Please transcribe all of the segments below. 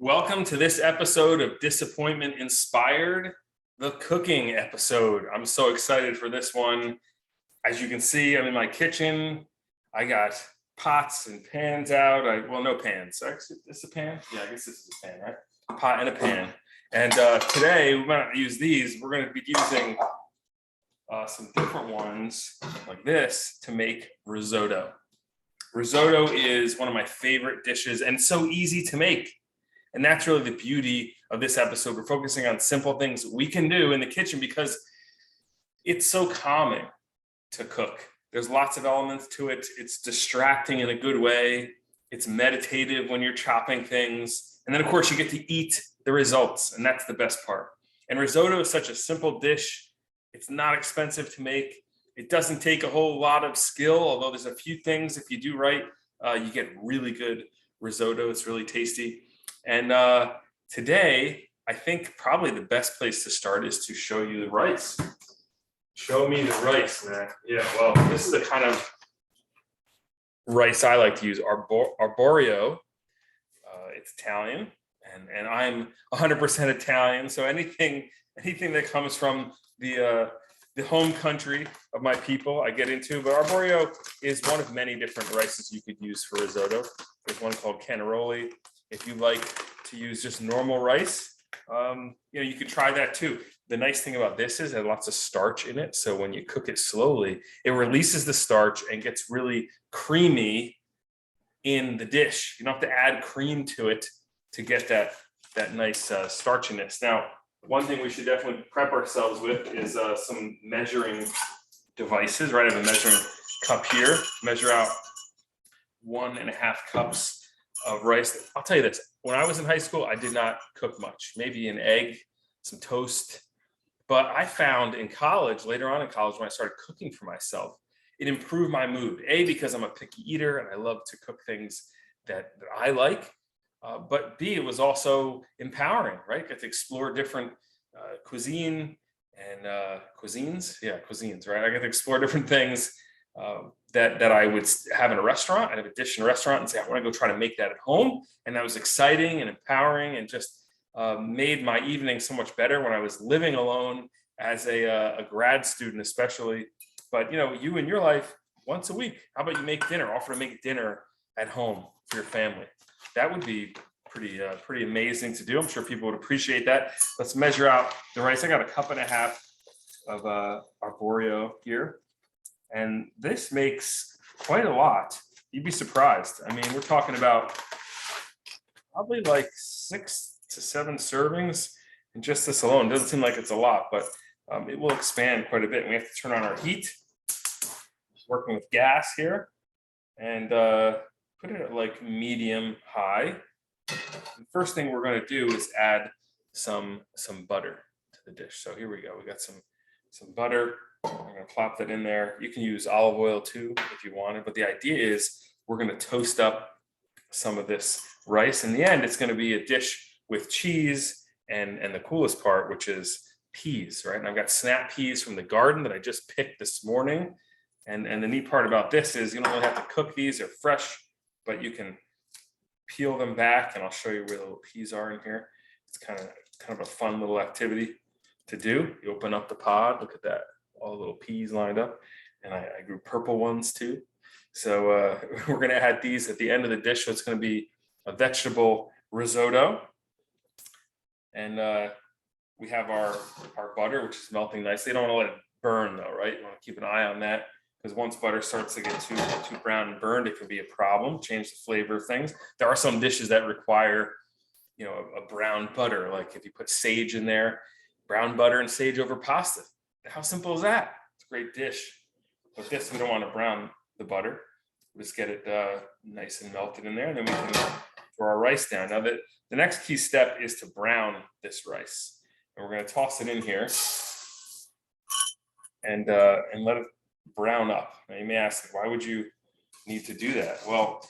Welcome to this episode of Disappointment Inspired, the cooking episode. I'm so excited for this one. As you can see, I'm in my kitchen. I got pots and pans out. Well, no pans. Actually, is this a pan? Yeah, I guess this is a pan, right? A pot and a pan. And today, we're going to use these. We're going to be using some different ones like this to make risotto. Risotto is one of my favorite dishes and so easy to make. And that's really the beauty of this episode. We're focusing on simple things we can do in the kitchen because it's so calming to cook. There's lots of elements to it. It's distracting in a good way. It's meditative when you're chopping things. And then, of course, you get to eat the results, and that's the best part. And risotto is such a simple dish. It's not expensive to make. It doesn't take a whole lot of skill, although there's a few things, if you do right, you get really good risotto. It's really tasty. And today, I think probably the best place to start is to show you the rice. Show me the rice, man. Yeah, well, this is the kind of rice I like to use, arborio. It's Italian, and I'm 100% Italian. So anything that comes from the home country of my people, I get into. But arborio is one of many different rices you could use for risotto. There's one called cannaroli. If you like to use just normal rice, you could try that too. The nice thing about this is it has lots of starch in it. So when you cook it slowly, it releases the starch and gets really creamy in the dish. You don't have to add cream to it to get that nice starchiness. Now, one thing we should definitely prep ourselves with is some measuring devices, right? I have a measuring cup here. Measure out 1.5 cups of rice. I'll tell you this, when I was in high school, I did not cook much, maybe an egg, some toast. But I found in college, later on in college, when I started cooking for myself, it improved my mood. A, because I'm a picky eater and I love to cook things that I like. But B, it was also empowering, right? Get to explore different cuisine and cuisines. Yeah, cuisines, right? I get to explore different things that I would have in a restaurant. I'd have a dish in a restaurant and say, I want to go try to make that at home. And that was exciting and empowering and just made my evening so much better when I was living alone as a grad student, especially. But, you in your life, once a week, how about you make dinner, offer to make dinner at home for your family? That would be pretty amazing to do. I'm sure people would appreciate that. Let's measure out the rice. I got 1.5 cups of arborio here. And this makes quite a lot. You'd be surprised. I mean, we're talking about probably like 6 to 7 servings in just this alone. It doesn't seem like it's a lot, but it will expand quite a bit. And we have to turn on our heat. Working with gas here. And put it at like medium high. The first thing we're going to do is add some butter to the dish. So here we go. We got some butter. I'm going to plop that in there. You can use olive oil too if you wanted, but the idea is we're going to toast up some of this rice. In the end, it's going to be a dish with cheese and the coolest part, which is peas, right? And I've got snap peas from the garden that I just picked this morning. And the neat part about this is you don't really have to cook these. They're fresh, but you can peel them back, and I'll show you where the little peas are in here. It's kind of a fun little activity to do. You open up the pod, look at that. All the little peas lined up, and I grew purple ones too. So we're going to add these at the end of the dish. So it's going to be a vegetable risotto, and we have our butter, which is melting nicely. You don't want to let it burn though, right? You want to keep an eye on that because once butter starts to get too brown and burned, it can be a problem. Change the flavor of things. There are some dishes that require, a brown butter, like if you put sage in there, brown butter and sage over pasta. How simple is that? It's a great dish. With this, we don't want to brown the butter. We'll just get it nice and melted in there, and then we can throw our rice down. Now, the next key step is to brown this rice. And we're going to toss it in here and let it brown up. Now, you may ask, why would you need to do that? Well,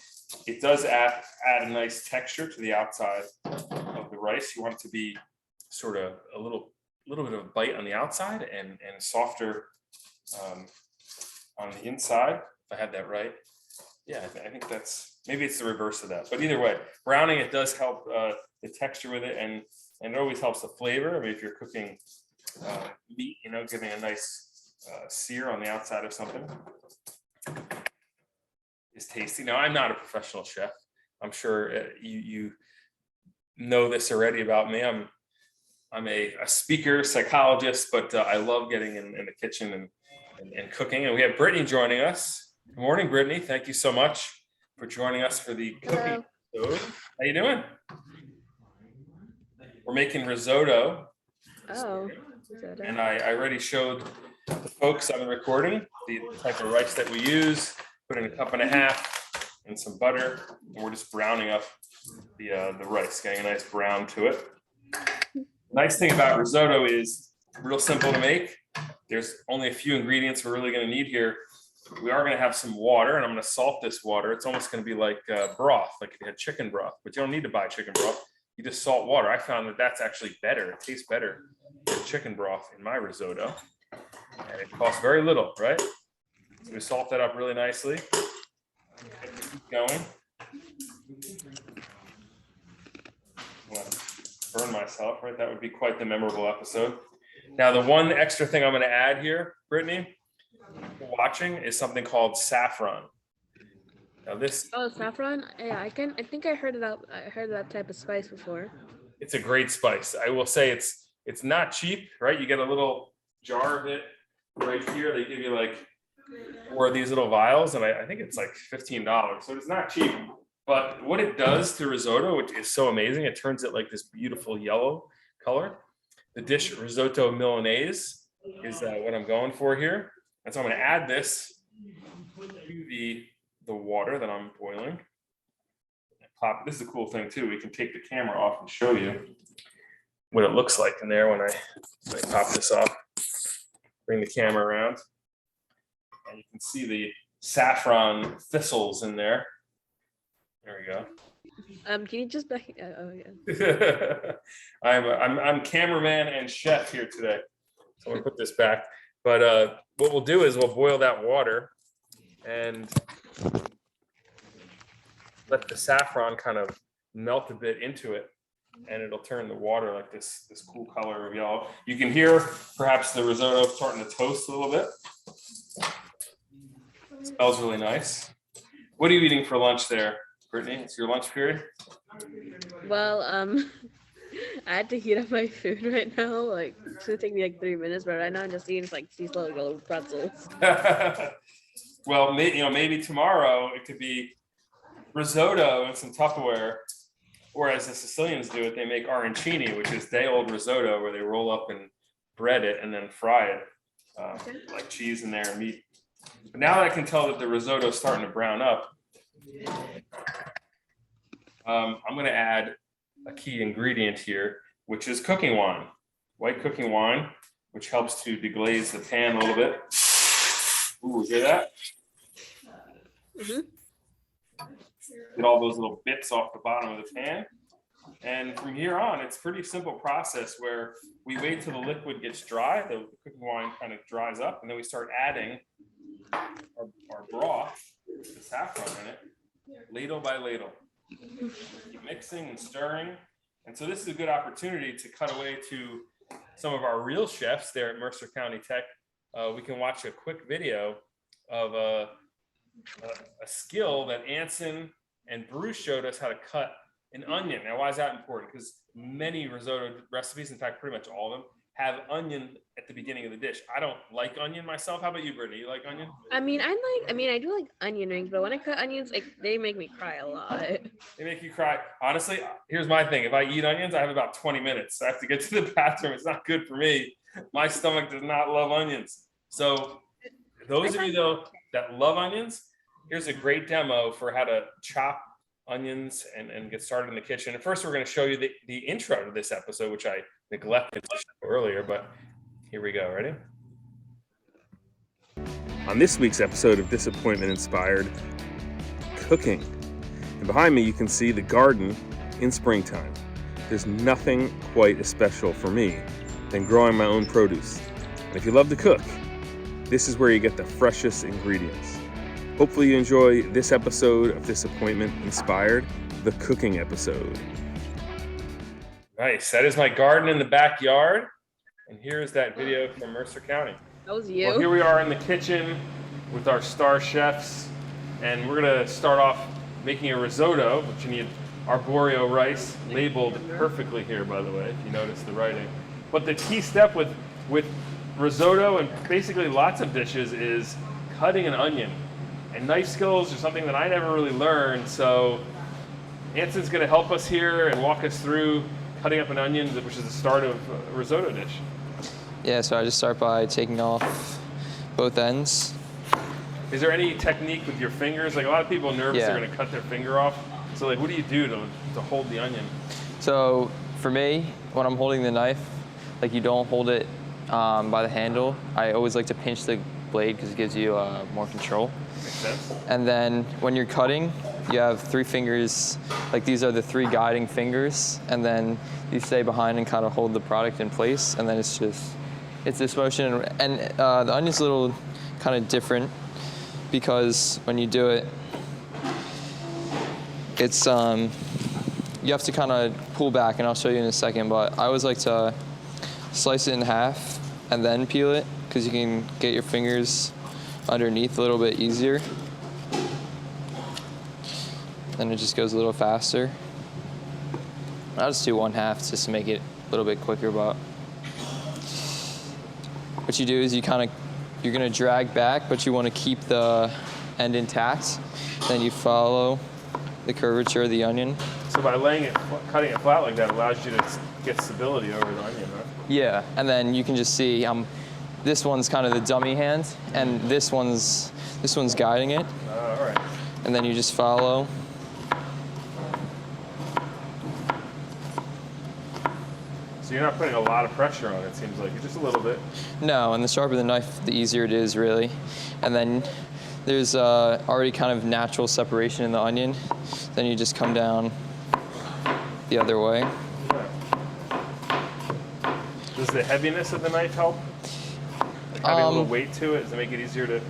it does add a nice texture to the outside of the rice. You want it to be sort of a little bit of a bite on the outside and softer on the inside. If I had that right. Yeah, I think that's Maybe it's the reverse of that. But either way, browning it does help the texture with it, and it always helps the flavor. I mean, if you're cooking meat, giving a nice sear on the outside of something is tasty. Now, I'm not a professional chef. I'm sure you know this already about me. I'm a speaker, psychologist, but I love getting in the kitchen and cooking. And we have Brittany joining us. Good morning, Brittany. Thank you so much for joining us for the cooking episode. How you doing? We're making risotto. Oh. And I already showed the folks on the recording the type of rice that we use. Put in 1.5 cups and some butter, and we're just browning up the rice, getting a nice brown to it. Nice thing about risotto is real simple to make. There's only a few ingredients we're really going to need here. We are going to have some water, and I'm going to salt this water. It's almost going to be like broth, like if you had chicken broth, but you don't need to buy chicken broth. You just salt water. I found that that's actually better. It tastes better than chicken broth in my risotto, and it costs very little, right? So we salt that up really nicely. Keep going. Burn myself, right? That would be quite the memorable episode. Now, the one extra thing I'm going to add here, Brittany, for watching, is something called saffron. Now this. Oh, saffron. Yeah, I think I heard about. I heard that type of spice before. It's a great spice. I will say it's not cheap, right? You get a little jar of it right here. They give you like 4 of these little vials, and I think it's like $15. So it's not cheap. But what it does to risotto, which is so amazing, it turns it like this beautiful yellow color. The dish Risotto Milanese is what I'm going for here. And so I'm going to add this to the water that I'm boiling. This is a cool thing too. We can take the camera off and show you what it looks like in there when I pop this off. Bring the camera around, and you can see the saffron thistles in there. There we go. Can you just back? Oh yeah. I'm cameraman and chef here today. So I'm gonna put this back. But what we'll do is we'll boil that water and let the saffron kind of melt a bit into it, and it'll turn the water like this cool color of yellow. You can hear perhaps the risotto starting to toast a little bit. It smells really nice. What are you eating for lunch there, Brittany? It's your lunch period? Well, I had to heat up my food right now. Like, it's gonna take me like 3 minutes, but right now I'm just eating like these little pretzels. Well, maybe tomorrow it could be risotto and some Tupperware, or as the Sicilians do it, they make arancini, which is day-old risotto where they roll up and bread it and then fry it, like cheese in there and meat. But now that I can tell that the risotto is starting to brown up, I'm going to add a key ingredient here, which is cooking wine, white cooking wine, which helps to deglaze the pan a little bit. Ooh, hear that? Mm-hmm. Get all those little bits off the bottom of the pan. And from here on, it's a pretty simple process where we wait till the liquid gets dry, the cooking wine kind of dries up, and then we start adding our broth, the saffron in it, ladle by ladle. Keep mixing and stirring. And so this is a good opportunity to cut away to some of our real chefs there at Mercer County Tech. We can watch a quick video of a skill that Anson and Bruce showed us how to cut an onion. Now, why is that important? Because many risotto recipes, in fact, pretty much all of them, have onion at the beginning of the dish. I don't like onion myself. How about you, Brittany? You like onion? I do like onion rings, but when I cut onions, they make me cry a lot. They make you cry. Honestly, here's my thing. If I eat onions, I have about 20 minutes. I have to get to the bathroom. It's not good for me. My stomach does not love onions. So those of you, though, that love onions, here's a great demo for how to chop onions and get started in the kitchen. And first, we're going to show you the intro to this episode, which I neglected to show earlier, but here we go. Ready? On this week's episode of Disappointment Inspired, cooking. And behind me, you can see the garden in springtime. There's nothing quite as special for me than growing my own produce. And if you love to cook, this is where you get the freshest ingredients. Hopefully you enjoy this episode of Disappointment Inspired, the cooking episode. Nice. That is my garden in the backyard. And here's that video from Mercer County. That was you. Well, here we are in the kitchen with our star chefs. And we're going to start off making a risotto, which you need arborio rice, labeled perfectly here, by the way, if you notice the writing. But the key step with risotto and basically lots of dishes is cutting an onion. And knife skills are something that I never really learned. So Anson's going to help us here and walk us through cutting up an onion, which is the start of a risotto dish. Yeah, so I just start by taking off both ends. Is there any technique with your fingers? Like a lot of people are nervous they're going to cut their finger off. So like, what do you do to hold the onion? So for me, when I'm holding the knife, like you don't hold it by the handle. I always like to pinch the blade because it gives you more control. Makes sense. And then when you're cutting, you have 3 fingers, like these are the 3 guiding fingers, and then you stay behind and kind of hold the product in place, and then it's this motion. And the onion's a little kind of different because when you do it, it's you have to kind of pull back, and I'll show you in a second, but I always like to slice it in half and then peel it because you can get your fingers underneath a little bit easier. Then it just goes a little faster. I'll just do 1/2 just to make it a little bit quicker, but what you do is you're gonna drag back, but you want to keep the end intact. Then you follow the curvature of the onion. So by cutting it flat like that allows you to get stability over the onion, right? Yeah, and then you can just see this one's kind of the dummy hand, and this one's guiding it. All right. And then you just follow. So you're not putting a lot of pressure on it seems like. Just a little bit. No, and the sharper the knife, the easier it is, really. And then there's already kind of natural separation in the onion. Then you just come down the other way. Does the heaviness of the knife help? Like having a little weight to it, does it make it easier to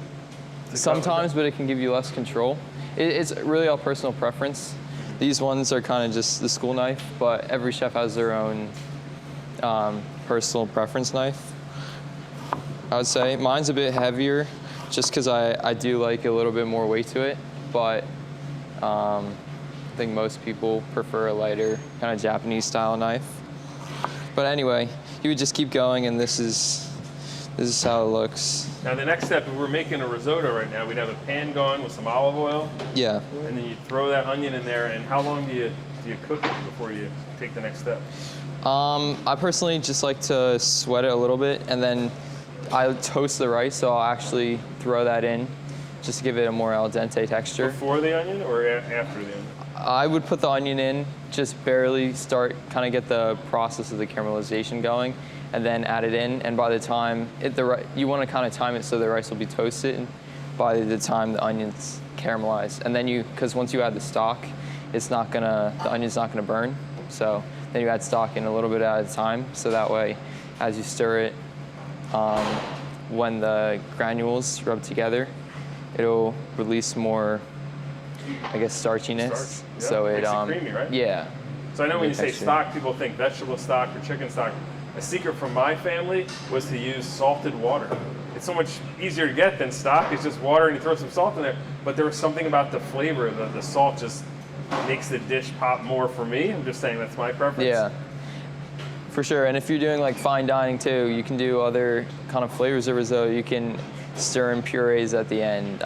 sometimes, but it can give you less control. It's really all personal preference. These ones are kind of just the school knife, but every chef has their own personal preference knife. I would say mine's a bit heavier just because I do like a little bit more weight to it, but I think most people prefer a lighter kind of Japanese style knife. But anyway, you would just keep going, and this is how it looks. Now the next step, if we're making a risotto right now, we'd have a pan going with some olive oil. Yeah. And then you throw that onion in there, and how long do you cook it before you take the next step? I personally just like to sweat it a little bit, and then I toast the rice, so I'll actually throw that in just to give it a more al dente texture. Before the onion or after the onion? I would put the onion in, just barely start, kind of get the process of the caramelization going, and then add it in. And by the time you want to kind of time it so the rice will be toasted by the time the onion's caramelized. And then because once you add the stock, the onion's not gonna burn. So then you add stock in a little bit at a time, so that way, as you stir it, when the granules rub together, it'll release more, I guess, starchiness. Starch. Yeah. So Makes it creamy, right? Yeah. So I know when you say stock, people think vegetable stock or chicken stock. A secret from my family was to use salted water. It's so much easier to get than stock. It's just water and you throw some salt in there. But there was something about the flavor. The salt just makes the dish pop more for me. I'm just saying that's my preference. Yeah, for sure. And if you're doing like fine dining too, you can do other kind of flavors of risotto. You can stir in purees at the end.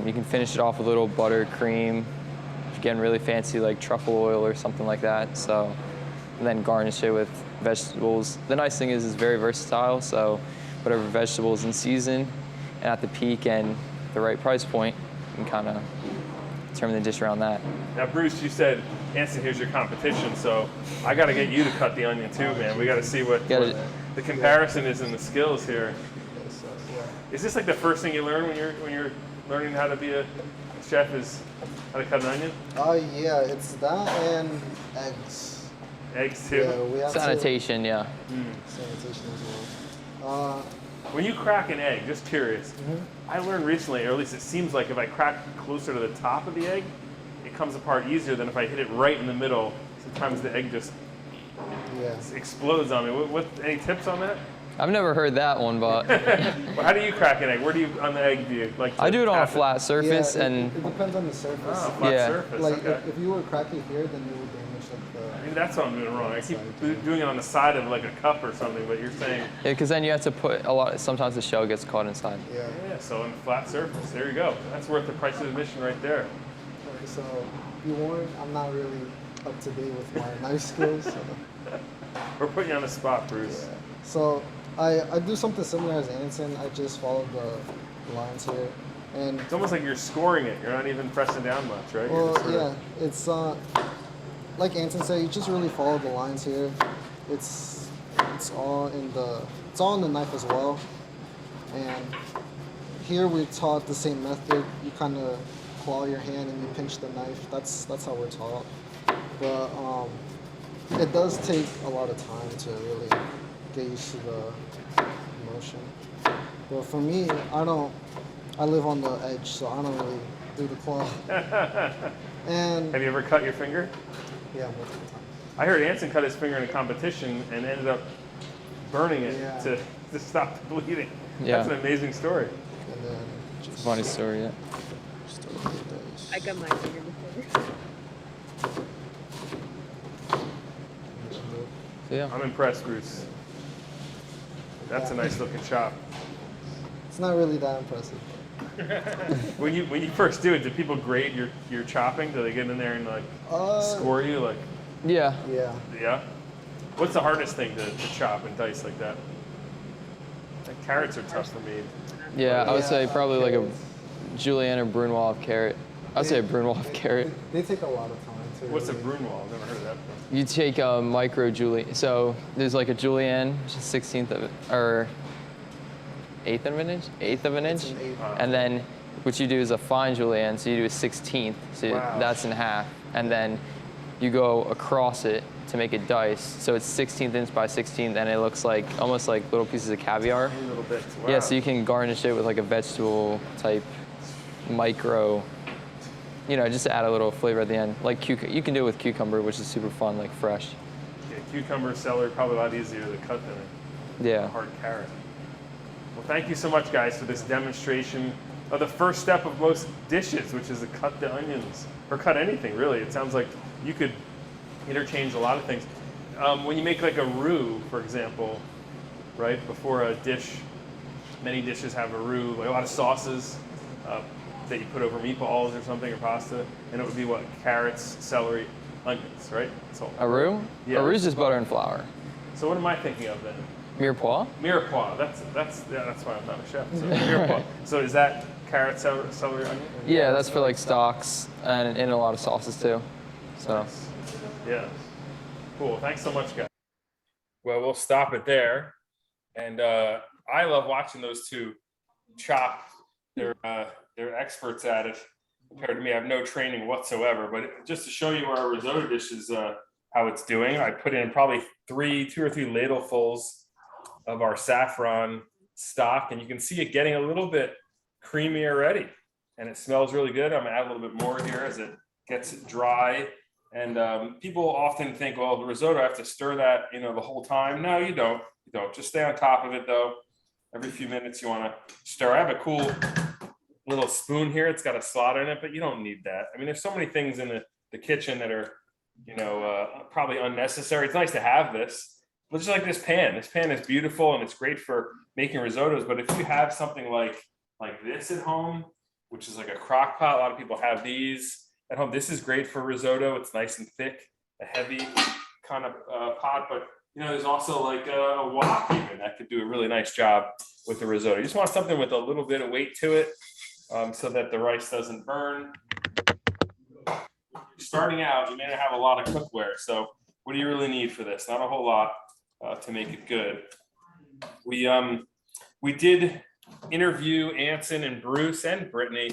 You can finish it off with a little butter, cream. If you're getting really fancy, like truffle oil or something like that. So, and then garnish it with vegetables. The nice thing is it's very versatile. So, whatever vegetables in season and at the peak and the right price point, you can kind of determine the dish around that. Now, Bruce, you said, Anson, here's your competition. So I got to get you to cut the onion too, man. We got to see what the comparison is in the skills here. Is this like the first thing you learn when you're learning how to be a chef, is how to cut an onion? Yeah, it's that and eggs. Eggs too? Yeah, we have Sanitation, yeah. sanitation as well. When you crack an egg, just curious, I learned recently, or at least it seems like if I crack closer to the top of the egg, it comes apart easier than if I hit it right in the middle. Sometimes the egg just explodes on me. What any tips on that? I've never heard that one, but Well, how do you crack an egg? Where do you on the egg do you like? To I do it on a tap flat surface, Yeah, and it depends on the surface. Oh, flat Yeah. surface. Like Okay. if you were cracking here, then you would damage like Maybe that's what I'm doing wrong. I keep Side. doing it on the side of like a cup or something, but you're saying, because then you have to put a lot. Sometimes the shell gets caught inside. yeah. yeah, so on a flat surface. There you go. That's worth the price of admission right there. Okay, so you warned, I'm not really up to date with my knife skills. So, We're putting you on the spot, Bruce. yeah. So I do something similar as Anson. I just follow the lines here, and It's almost like you're scoring it. You're not even pressing down much, right? You're well, just sort of- yeah, it's like Anson said, you just really follow the lines here. It's all in the knife as well, and here we're taught the same method. You kind of claw your hand and you pinch the knife. That's how we're taught. But it does take a lot of time to really get used to the motion. But for me, I live on the edge, so I don't really do the claw. And Have you ever cut your finger? yeah, multiple times. I heard Anson cut his finger in a competition and ended up burning it Yeah. to stop the bleeding. Yeah. That's an amazing story. And then just Funny story, yeah. just over this. I got my finger before. So yeah. I'm impressed, Bruce. That's a nice looking chop. It's not really that impressive. When you first do it, do people grade your chopping? Do they get in there and like score you? Like, Yeah. Yeah. yeah. What's the hardest thing to chop and dice like that? Like, carrots are tough for me. Yeah, I would say Yeah, probably like a carrots. julienne or brunoise carrot. I'd say a brunoise carrot. They take a lot of time to. What's a really- brunoise? I've never heard of that before. You take a micro julienne. So there's like a julienne, which is 16th of it, or eighth of an inch, It's an eighth. and then what you do is a fine julienne. So you do a 16th. So Wow. that's in half, and then you go across it to make it dice. So it's 16th inch by 16th, and it looks like almost like little pieces of caviar. Tiny little bits. Wow. Yeah, so you can garnish it with like a vegetable type micro, just to add a little flavor at the end. Like you can do it with cucumber, which is super fun, like fresh. Yeah, cucumber, celery, probably a lot easier to cut than a Yeah. hard carrot. Well, thank you so much, guys, for this demonstration of the first step of most dishes, which is to cut the onions, or cut anything, really. It sounds like you could interchange a lot of things. When you make like a roux, for example, right, before a dish, many dishes have a roux, like a lot of sauces that you put over meatballs or something, or pasta, and it would be what? Carrots, celery, onions, right? That's all. A roux? Yeah. A roux is just butter and flour. So what am I thinking of then? Mirepoix? Mirepoix. That's why I'm not a chef. So mirepoix. So is that carrot, celery, onion? Yeah, that's for like stocks and in a lot of sauces too. So Yeah. Cool. Thanks so much, guys. Well, we'll stop it there. And I love watching those two chop. They're experts at it. Compared to me, I have no training whatsoever. But just to show you our risotto dish is how it's doing, I put in probably two or three ladlefuls of our saffron stock, and you can see it getting a little bit creamy already, and it smells really good. I'm gonna add a little bit more here as it gets dry. And people often think, well, the risotto, I have to stir that, the whole time. No, you don't. You don't. Just stay on top of it, though. Every few minutes, you want to stir. I have a cool little spoon here. It's got a slot in it, but you don't need that. I mean, there's so many things in the kitchen that are, probably unnecessary. It's nice to have this. But just like this pan. This pan is beautiful, and it's great for making risottos. But if you have something like this at home, which is like a crock pot, a lot of people have these at home. This is great for risotto. It's nice and thick, a heavy kind of pot. But there's also like a wok even that could do a really nice job with the risotto. You just want something with a little bit of weight to it, so that the rice doesn't burn. Starting out, you may not have a lot of cookware. So what do you really need for this? Not a whole lot to make it good. We did interview Anson and Bruce and Brittany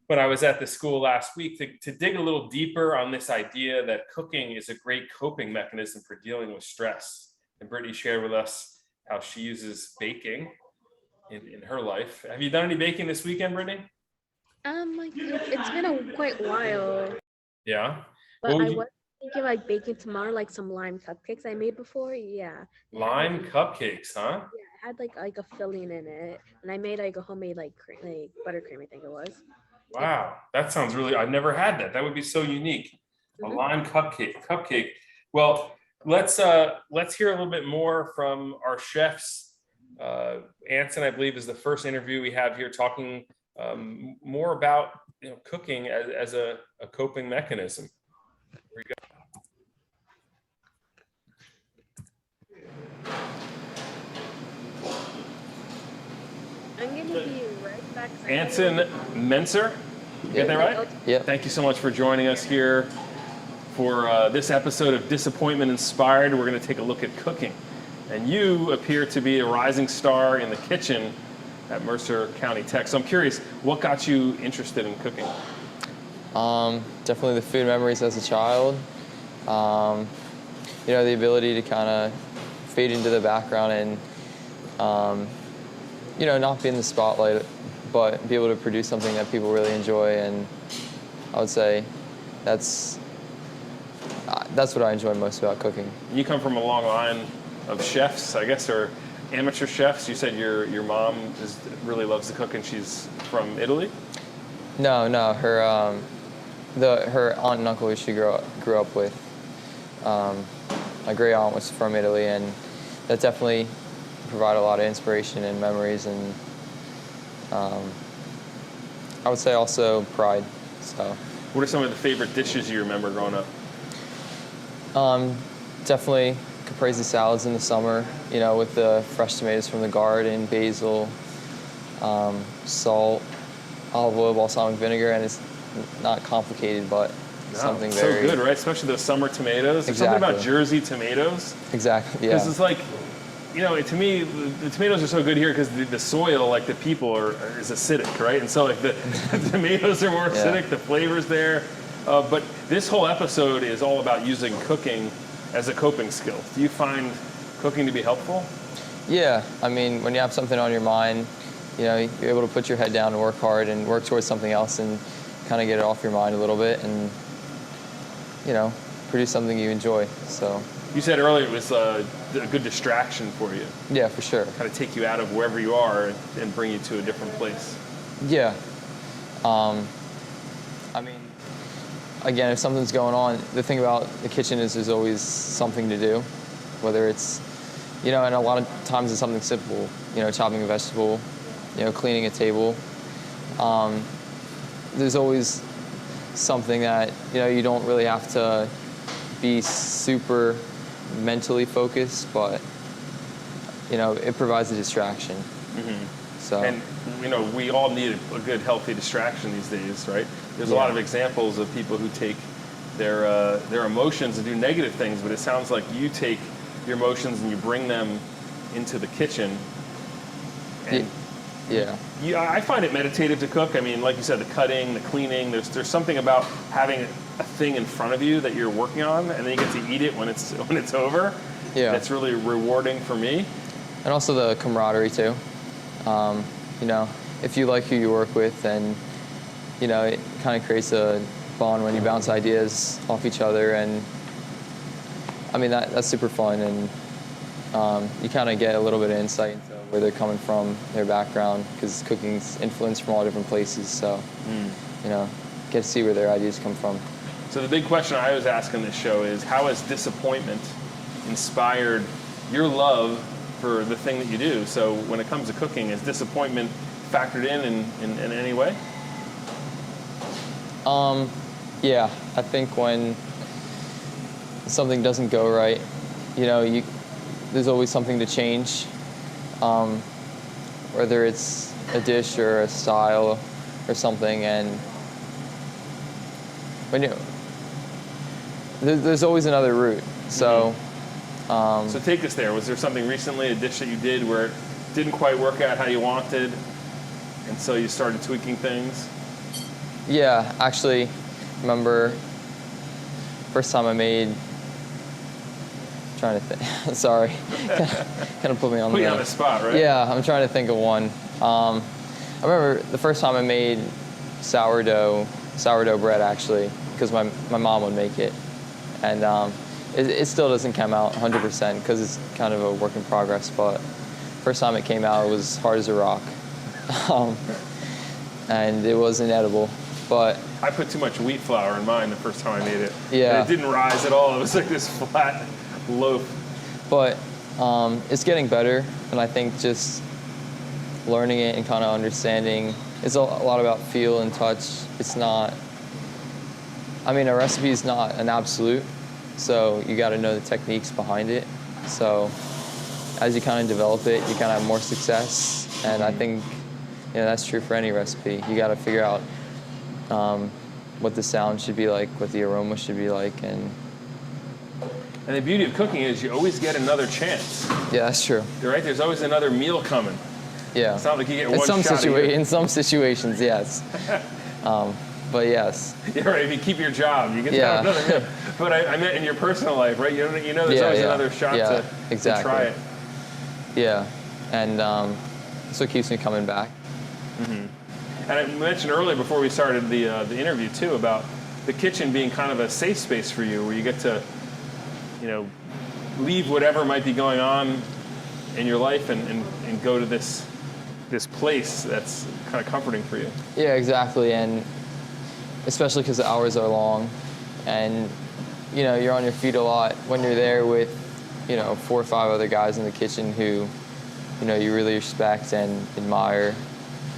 when I was at the school last week to dig a little deeper on this idea that cooking is a great coping mechanism for dealing with stress. And Brittany shared with us how she uses baking in her life. Have you done any baking this weekend, Brittany? Like it's been a quite while, Yeah. but What would I you, was thinking like baking tomorrow, like some lime cupcakes I made before. Yeah, lime cupcakes, huh? yeah, it had like a filling in it, and I made like a homemade like like buttercream, I think it was. Wow, that sounds really, I've never had that. That would be so unique. A Mhm. lime cupcake. Well, let's hear a little bit more from our chefs. Anson, I believe, is the first interview we have here talking more about cooking as a coping mechanism. Here we go. I'm gonna be right back. Anson Menser, you get that right? Yeah. Thank you so much for joining us here for this episode of Disappointment Inspired. We're going to take a look at cooking. And you appear to be a rising star in the kitchen at Mercer County Tech. So I'm curious, what got you interested in cooking? Definitely the food memories as a child. The ability to kind of fade into the background and, not be in the spotlight, but be able to produce something that people really enjoy. And I would say that's what I enjoy most about cooking. You come from a long line of chefs, I guess, or amateur chefs. You said your mom really loves to cook, and she's from Italy? No, her her aunt and uncle who she grew up with. My great aunt was from Italy, and that definitely provided a lot of inspiration and memories, and I would say also pride. So, what are some of the favorite dishes you remember growing up? Definitely caprese salads in the summer, with the fresh tomatoes from the garden, basil, salt, olive oil, balsamic vinegar, and it's not complicated, but something so very good, right? Especially those summer tomatoes. There's something about Jersey tomatoes. Exactly, yeah. Because it's like, to me, the tomatoes are so good here because the soil, like the people, is acidic, right? And so like the tomatoes are more acidic, the flavor's there. But this whole episode is all about using cooking as a coping skill. Do you find cooking to be helpful? Yeah, I mean, when you have something on your mind, you're able to put your head down and work hard and work towards something else and kind of get it off your mind a little bit and, produce something you enjoy. So. You said earlier it was a good distraction for you. Yeah, for sure. Kind of take you out of wherever you are and bring you to a different place. Yeah. I mean, again, if something's going on, the thing about the kitchen is there's always something to do, whether it's, and a lot of times it's something simple, chopping a vegetable, cleaning a table. There's always something that, you don't really have to be super mentally focused, but, it provides a distraction. Mm-hmm. So. And, we all need a good, healthy distraction these days, right? There's a lot of examples of people who take their emotions and do negative things, but it sounds like you take your emotions and you bring them into the kitchen. And yeah. I find it meditative to cook. I mean, like you said, the cutting, the cleaning, there's something about having a thing in front of you that you're working on, and then you get to eat it when it's over. Yeah. That's really rewarding for me. And also the camaraderie too. If you like who you work with, then, it kind of creates a bond when you bounce ideas off each other, and I mean, that's super fun, and you kind of get a little bit of insight into where they're coming from, their background, because cooking's influenced from all different places, so, get to see where their ideas come from. So the big question I always ask on this show is, how has disappointment inspired your love for the thing that you do? So when it comes to cooking, is disappointment factored in any way? Yeah, I think when something doesn't go right, there's always something to change, whether it's a dish or a style or something, and when there's always another route. So. So take us there. Was there something recently, a dish that you did where it didn't quite work out how you wanted, and so you started tweaking things? Yeah, actually, remember first time I made trying to think. Sorry, kind of put me on Put you on the spot, right? Yeah, I'm trying to think of one. I remember the first time I made sourdough bread, actually, because my mom would make it, and it still doesn't come out 100% because it's kind of a work in progress. But first time it came out, it was hard as a rock, and it wasn't edible. But I put too much wheat flour in mine the first time I made it. Yeah. And it didn't rise at all. It was like this flat loaf. But it's getting better, and I think just learning it and kind of understanding, it's a lot about feel and touch. It's not, I mean, a recipe is not an absolute, so you got to know the techniques behind it. So as you kind of develop it, you kind of have more success, and I think that's true for any recipe. You got to figure out what the sound should be like, what the aroma should be like, and the beauty of cooking is you always get another chance. Yeah, that's true. You're right. There's always another meal coming. Yeah. It's not like you get one In shot a year. In some situations, yes. But yes. You're right. If you keep your job, you get to Yeah. have another meal. But I meant in your personal life, right? You know there's always another shot to try it. Yeah. And so it keeps me coming back. Mm-hmm. And I mentioned earlier before we started the interview too about the kitchen being kind of a safe space for you, where you get to, leave whatever might be going on in your life and go to this place that's kind of comforting for you. Yeah, exactly. And especially because the hours are long, and you're on your feet a lot when you're there with 4 or 5 other guys in the kitchen who you really respect and admire.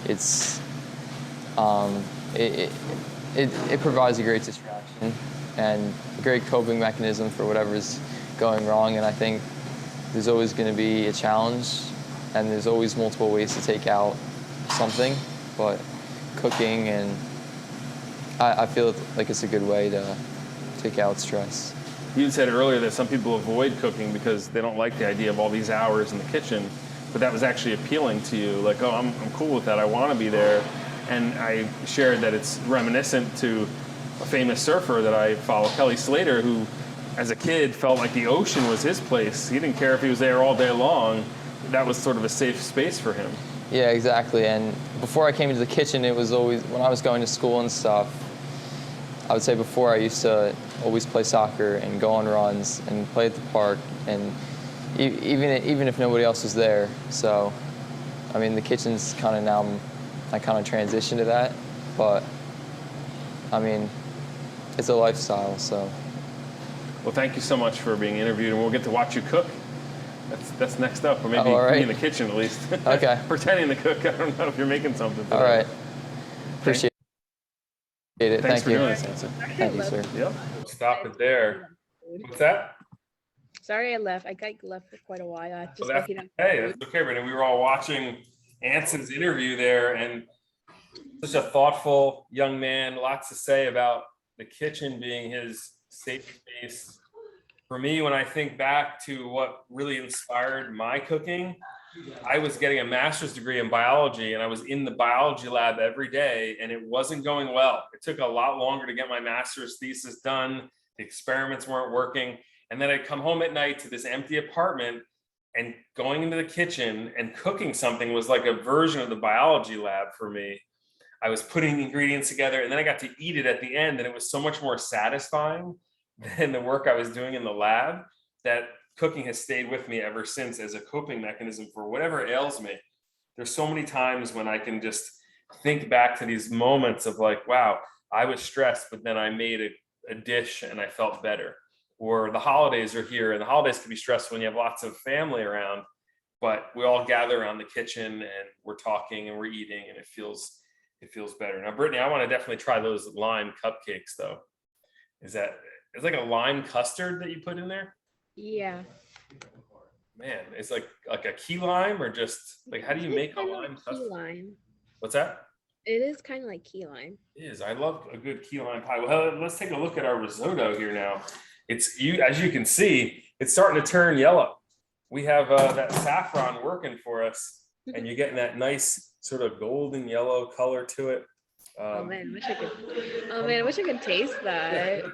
It's it provides a great distraction and a great coping mechanism for whatever's going wrong. And I think there's always going to be a challenge, and there's always multiple ways to take out something. But cooking, and I feel like it's a good way to take out stress. You said earlier that some people avoid cooking because they don't like the idea of all these hours in the kitchen, but that was actually appealing to you. Like, oh, I'm cool with that. I want to be there. And I shared that it's reminiscent to a famous surfer that I follow, Kelly Slater, who, as a kid, felt like the ocean was his place. He didn't care if he was there all day long. That was sort of a safe space for him. Yeah, exactly. And before I came into the kitchen, it was always, when I was going to school and stuff, I would say before I used to always play soccer and go on runs and play at the park, and even if nobody else was there. So, I mean, the kitchen's kind of now, I kind of transitioned to that, but I mean, it's a lifestyle, so. Well, thank you so much for being interviewed, and we'll get to watch you cook. That's next up, or maybe right. be in the kitchen at least. Okay. Pretending to cook. I don't know if you're making something today. All right. Appreciate it. Thanks for Thank you. doing this, Hanson. Thank you, sir. Yep. Stop it there. What's that? Sorry, I left. I got left for quite a while. I just That's okay, Brandon. We were all watching Anson's interview there, and such a thoughtful young man, lots to say about the kitchen being his safe space. For me, when I think back to what really inspired my cooking, I was getting a master's degree in biology, and I was in the biology lab every day, and it wasn't going well. It took a lot longer to get my master's thesis done. The experiments weren't working. And then I'd come home at night to this empty apartment, and going into the kitchen and cooking something was like a version of the biology lab for me. I was putting the ingredients together, and then I got to eat it at the end, and it was so much more satisfying than the work I was doing in the lab, that cooking has stayed with me ever since as a coping mechanism for whatever ails me. There's so many times when I can just think back to these moments of like, wow, I was stressed, but then I made a dish and I felt better. Or the holidays are here, and the holidays can be stressful when you have lots of family around, but we all gather around the kitchen and we're talking and we're eating, and it feels better. Now, Brittany, I want to definitely try those lime cupcakes though. It's like a lime custard that you put in there? Yeah. Man, it's like a key lime, or just like, how do you make a lime custard? Key lime. What's that? It is kind of like key lime. It is. I love a good key lime pie. Well, let's take a look at our risotto here now. As you can see, it's starting to turn yellow. We have that saffron working for us, and you're getting that nice sort of golden yellow color to it. I wish I could taste that.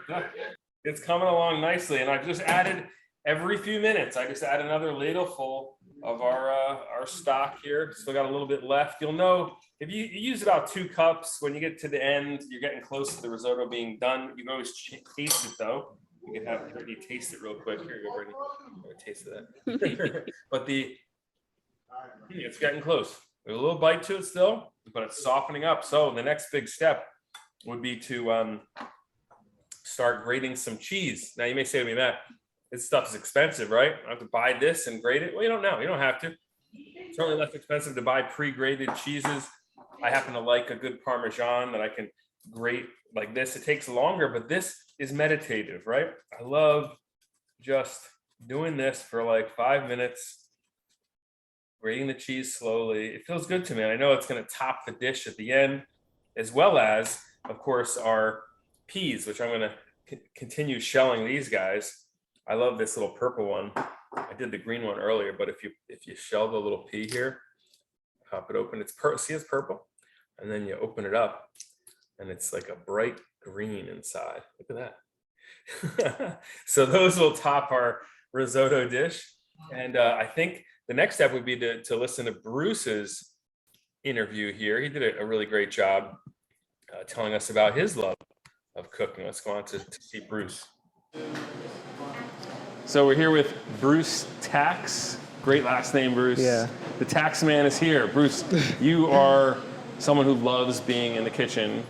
It's coming along nicely, and I've just added every few minutes, I just add another ladle full of our stock here. Still got a little bit left. You'll know if you use about 2 cups, when you get to the end, you're getting close to the risotto being done. You can always taste it though. You can have Brittany taste it real quick. Here you go, Brittany. Taste of that. But it's getting close. There's a little bite to it still, but it's softening up. So the next big step would be to start grating some cheese. Now you may say to me, Matt, this stuff is expensive, right? I have to buy this and grate it. Well, you don't know. You don't have to. It's certainly less expensive to buy pre-grated cheeses. I happen to like a good Parmesan that I can grate like this. It takes longer, but this is meditative, right? I love just doing this for like 5 minutes, grating the cheese slowly. It feels good to me. And I know it's going to top the dish at the end, as well as, of course, our peas, which I'm going to continue shelling these guys. I love this little purple one. I did the green one earlier, but if you shell the little pea here, pop it open. See, it's purple, and then you open it up, and it's like a bright green inside. Look at that. So those will top our risotto dish, and I think the next step would be to listen to Bruce's interview here. He did a really great job telling us about his love of cooking. Let's go on to see Bruce. So we're here with Bruce Tax. Great last name, Bruce. Yeah. The tax man is here. Bruce, you are someone who loves being in the kitchen,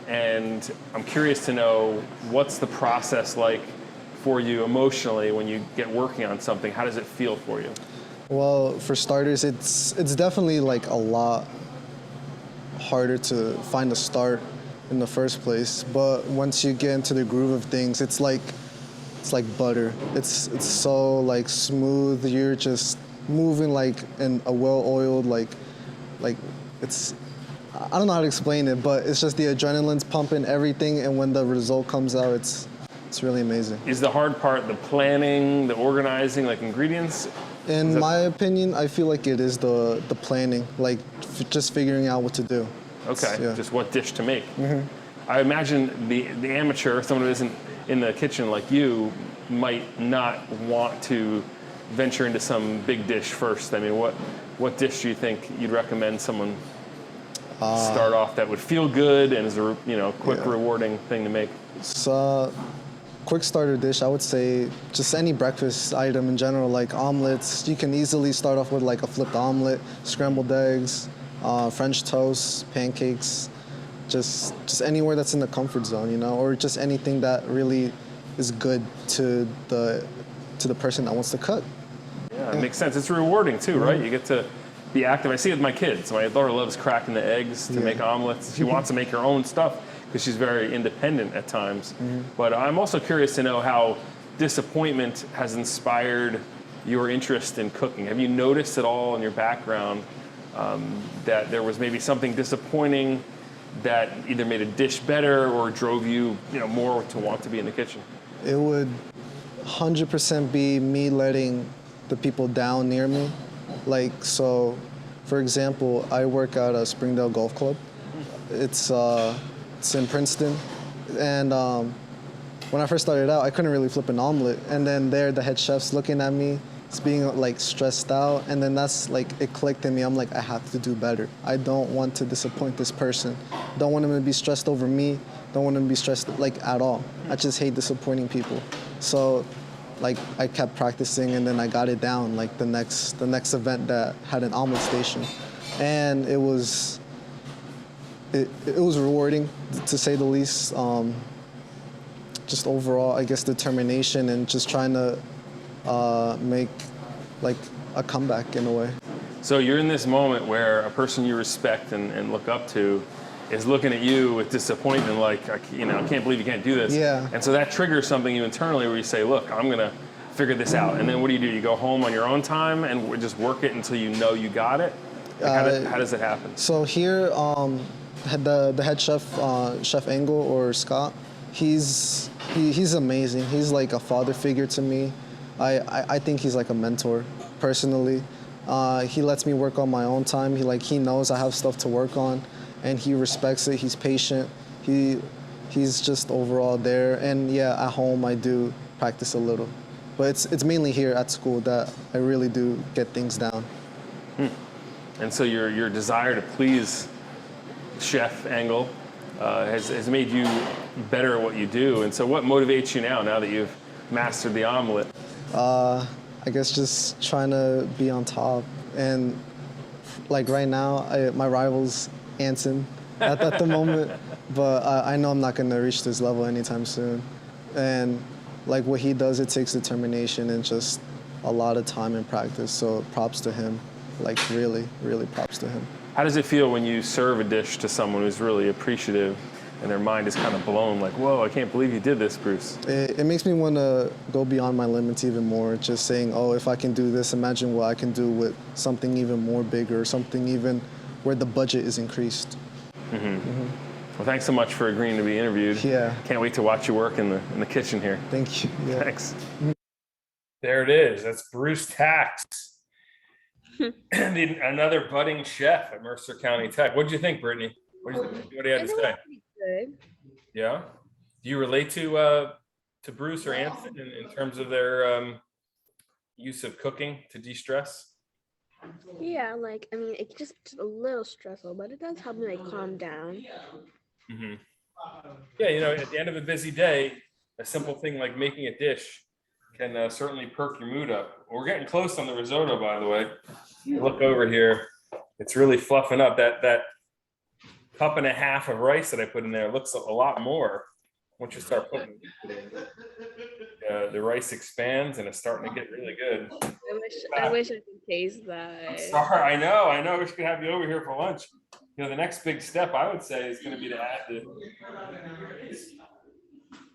and I'm curious to know, what's the process like for you emotionally when you get working on something? How does it feel for you? Well, for starters, it's definitely like a lot harder to find a start in the first place. But once you get into the groove of things, it's like butter. It's so like smooth. You're just moving like in a well-oiled like it's, I don't know how to explain it, but it's just the adrenaline's pumping, everything, and when the result comes out, it's really amazing. Is the hard part the planning, the organizing, like ingredients? In my opinion, I feel like it is the planning, like just figuring out what to do. Okay, Yeah. just what dish to make. Mm-hmm. I imagine the amateur, someone who isn't in the kitchen like you, might not want to venture into some big dish first. I mean, what dish do you think you'd recommend someone start off that would feel good and is a quick, rewarding thing to make? So, quick starter dish, I would say just any breakfast item in general, like omelets. You can easily start off with like a flipped omelet, scrambled eggs, French toast, pancakes, just anywhere that's in the comfort zone, or just anything that really is good to the person that wants to cook. Yeah, it makes sense. It's rewarding too, right? You get to be active. I see it with my kids. My daughter loves cracking the eggs to make omelets. She wants to make her own stuff because she's very independent at times. But I'm also curious to know how disappointment has inspired your interest in cooking. Have you noticed at all in your background that there was maybe something disappointing that either made a dish better or drove you, more to want to be in the kitchen? It would 100% be me letting the people down near me. Like, so, for example, I work at a Springdale Golf Club. It's in Princeton. And when I first started out, I couldn't really flip an omelet. And then there, the head chef's looking at me, it's being like stressed out. And then that's like, it clicked in me. I'm like, I have to do better. I don't want to disappoint this person. Don't want him to be stressed over me. Don't want him to be stressed like at all. I just hate disappointing people. So like I kept practicing, and then I got it down, like the next event that had an omelet station. And it was rewarding, to say the least. Just overall, I guess, determination and just trying to make like a comeback in a way. So you're in this moment where a person you respect and look up to is looking at you with disappointment, like, I can't believe you can't do this. Yeah. And so that triggers something you internally where you say, look, I'm going to figure this out. And then what do? You go home on your own time and just work it until you know you got it? Like how does it happen? So here, the head chef, Chef Engel or Scott, he's amazing. He's like a father figure to me. I think he's like a mentor, personally. He lets me work on my own time. He knows I have stuff to work on, and he respects it. He's patient. He's just overall there. And yeah, at home I do practice a little. But it's mainly here at school that I really do get things down. And so your desire to please chef angle has made you better at what you do. And so what motivates you now that you've mastered the omelet? I guess just trying to be on top. And like right now, my rival's Anson at the moment, but I know I'm not gonna reach this level anytime soon. And like what he does, it takes determination and just a lot of time and practice. So props to him, like really, really props to him. How does it feel when you serve a dish to someone who's really appreciative and their mind is kind of blown, like, whoa, I can't believe you did this, Bruce? It makes me want to go beyond my limits even more, just saying, oh, if I can do this, imagine what I can do with something even more bigger, something even where the budget is increased. Well, thanks so much for agreeing to be interviewed. Yeah. Can't wait to watch you work in the kitchen here. Thank you. Yeah. Thanks. There it is. That's Bruce Tax, another budding chef at Mercer County Tech. What did you think, Brittany? What do you have to say? Good. Yeah. Do you relate to Bruce or Anson in terms of their use of cooking to de-stress? Yeah, like I mean, it's just a little stressful, but it does help me like calm down. Yeah, at the end of a busy day, a simple thing like making a dish can certainly perk your mood up. We're getting close on the risotto, by the way. Look over here. It's really fluffing up. That cup and a half of rice that I put in there looks a lot more once you start putting it in. The rice expands and it's starting to get really good. I wish I could taste that. Sorry, I know. I wish we could have you over here for lunch. The next big step I would say is going to be to add the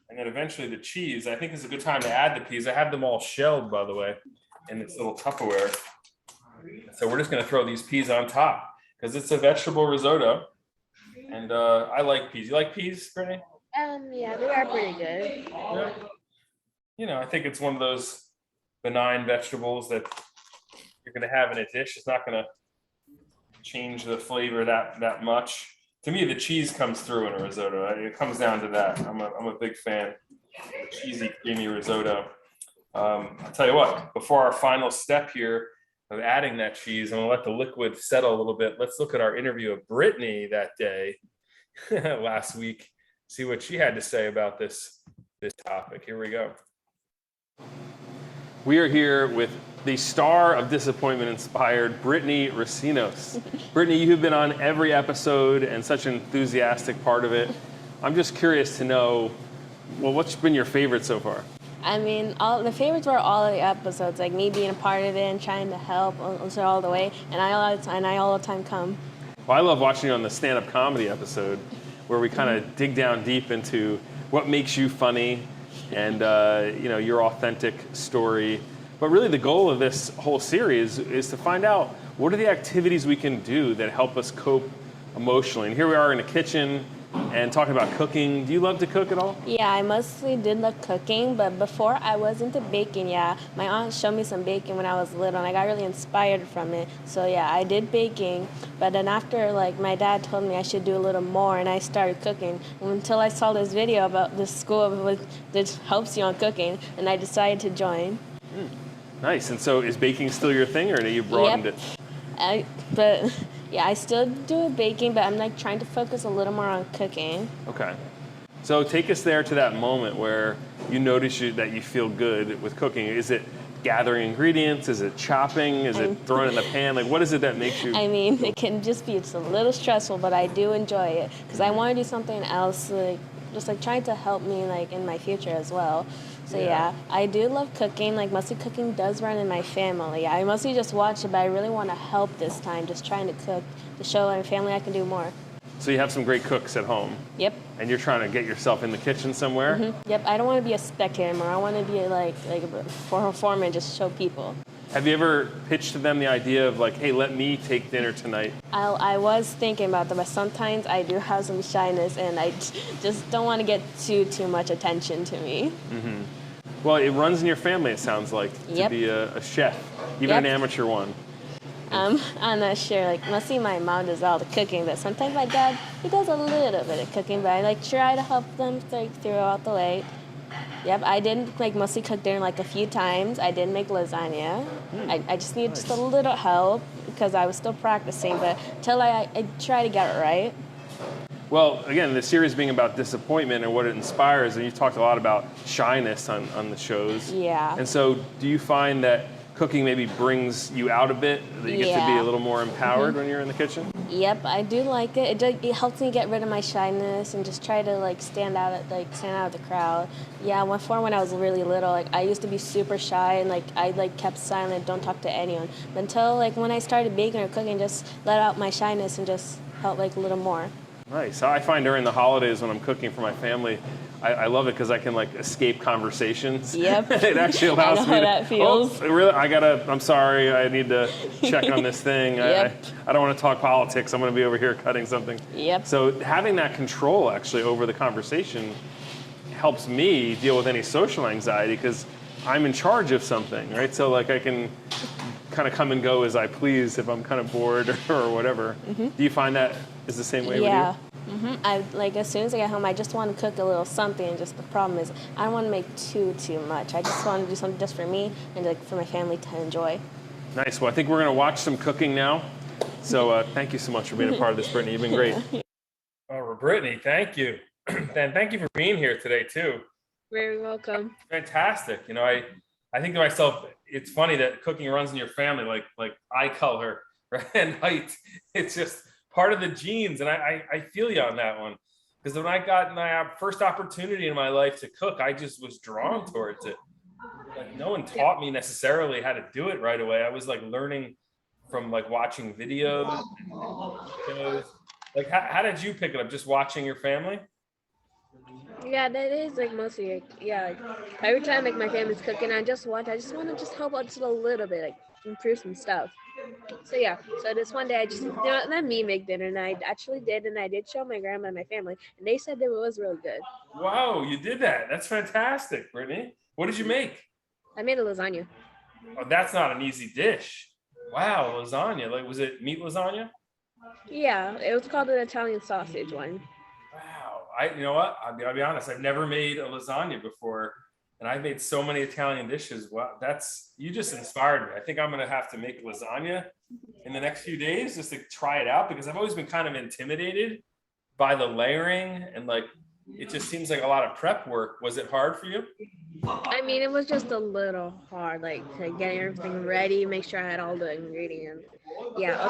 and then eventually the cheese. I think it's a good time to add the peas. I have them all shelled, by the way, in this little Tupperware. So we're just going to throw these peas on top because it's a vegetable risotto. And I like peas. You like peas, Brittany? Yeah, they are pretty good. Yeah. I think it's one of those benign vegetables that you're going to have in a dish. It's not going to change the flavor that much. To me, the cheese comes through in a risotto. It comes down to that. I'm a big fan of cheesy, creamy risotto. I'll tell you what, before our final step here of adding that cheese, I'm gonna let the liquid settle a little bit. Let's look at our interview of Brittany that day last week, see what she had to say about this topic. Here we go. We are here with the star of Disappointment Inspired, Brittany Racinos. Brittany, you have been on every episode and such an enthusiastic part of it. I'm just curious to know, well, what's been your favorite so far? I mean, all the favorites were all of the episodes, like me being a part of it and trying to help all the way, and I all the time come. Well, I love watching you on the stand-up comedy episode, where we kind of dig down deep into what makes you funny and your authentic story. But really the goal of this whole series is to find out what are the activities we can do that help us cope emotionally. And here we are in a kitchen and talking about cooking. Do you love to cook at all? Yeah, I mostly did love cooking, but before I was into baking, yeah. My aunt showed me some baking when I was little, and I got really inspired from it. So yeah, I did baking, but then after, my dad told me I should do a little more, and I started cooking until I saw this video about this school that helps you on cooking, and I decided to join. Nice. And so is baking still your thing, or have you broadened it? I still do baking, but I'm trying to focus a little more on cooking. Okay. So take us there to that moment where you notice that you feel good with cooking. Is it gathering ingredients? Is it chopping? Is it throwing in the pan? What is it that makes you? I mean, it can just be, it's a little stressful, but I do enjoy it because I want to do something else, trying to help me in my future as well. So yeah, I do love cooking. Mostly cooking does run in my family. I mostly just watch it, but I really want to help this time, just trying to cook to show my family I can do more. So you have some great cooks at home. Yep. And you're trying to get yourself in the kitchen somewhere? Mm-hmm. Yep, I don't want to be a spectator anymore. I want to be a performer and just show people. Have you ever pitched to them the idea of hey, let me take dinner tonight? I was thinking about that, but sometimes I do have some shyness and I just don't want to get too much attention to me. Mm-hmm. Well, it runs in your family, it sounds like, to be a chef, even an amateur one. I'm not sure. Mostly my mom does all the cooking, but sometimes my dad, he does a little bit of cooking, but I try to help them throughout the way. Yep, I did like mostly cook dinner like a few times. I did make lasagna. I just needed just a little help because I was still practicing, but till I try to get it right. Well, again, the series being about disappointment and what it inspires, and you talked a lot about shyness on the shows. Yeah. And so do you find that cooking maybe brings you out a bit, that you get to be a little more empowered when you're in the kitchen? Yep, I do like it. It helps me get rid of my shyness and just try to like stand out of the crowd. Yeah, when I was really little, like I used to be super shy and like I like kept silent, don't talk to anyone. But until like when I started baking or cooking, just let out my shyness and just felt like a little more. Nice. I find during the holidays when I'm cooking for my family, I love it because I can like escape conversations. Yep. It actually allows I know me how that feels. Oh, really? I'm sorry. I need to check on this thing. Yep. I don't want to talk politics. I'm going to be over here cutting something. Yep. So having that control actually over the conversation helps me deal with any social anxiety because I'm in charge of something, right? So like I can kind of come and go as I please if I'm kind of bored or whatever. Do you find that is the same way with you? Yeah. I like as soon as I get home, I just want to cook a little something. And just the problem is, I don't want to make too much. I just want to do something just for me and like for my family to enjoy. Nice. Well, I think we're going to watch some cooking now. So thank you so much for being a part of this, Brittany. You've been great. Oh, Brittany, thank you. And thank you for being here today too. Very welcome. Fantastic. You know, I think to myself, it's funny that cooking runs in your family, like eye color, right? And height. It's just part of the genes, and I feel you on that one. Because when I got my first opportunity in my life to cook, I just was drawn towards it. Like no one taught me necessarily how to do it right away. I was like learning from like watching videos. Like how did you pick it up? Just watching your family? Yeah, that is like mostly like, yeah. Like, every time like my family's cooking, I just want to just help out just a little bit, like improve some stuff. So yeah, so this one day I just let me make dinner, and I actually did, and I did show my grandma and my family, and they said that it was really good. Wow, you did that. That's fantastic, Brittany. What did you make? I made a lasagna. Oh, that's not an easy dish. Wow, lasagna. Like, was it meat lasagna? Yeah, it was called an Italian sausage one. Wow. You know what? I'll be honest. I've never made a lasagna before, and I've made so many Italian dishes. Wow, you just inspired me. I think I'm gonna have to make lasagna in the next few days just to try it out because I've always been kind of intimidated by the layering and like it just seems like a lot of prep work. Was it hard for you? I mean, it was just a little hard, like to get everything ready, make sure I had all the ingredients. Yeah.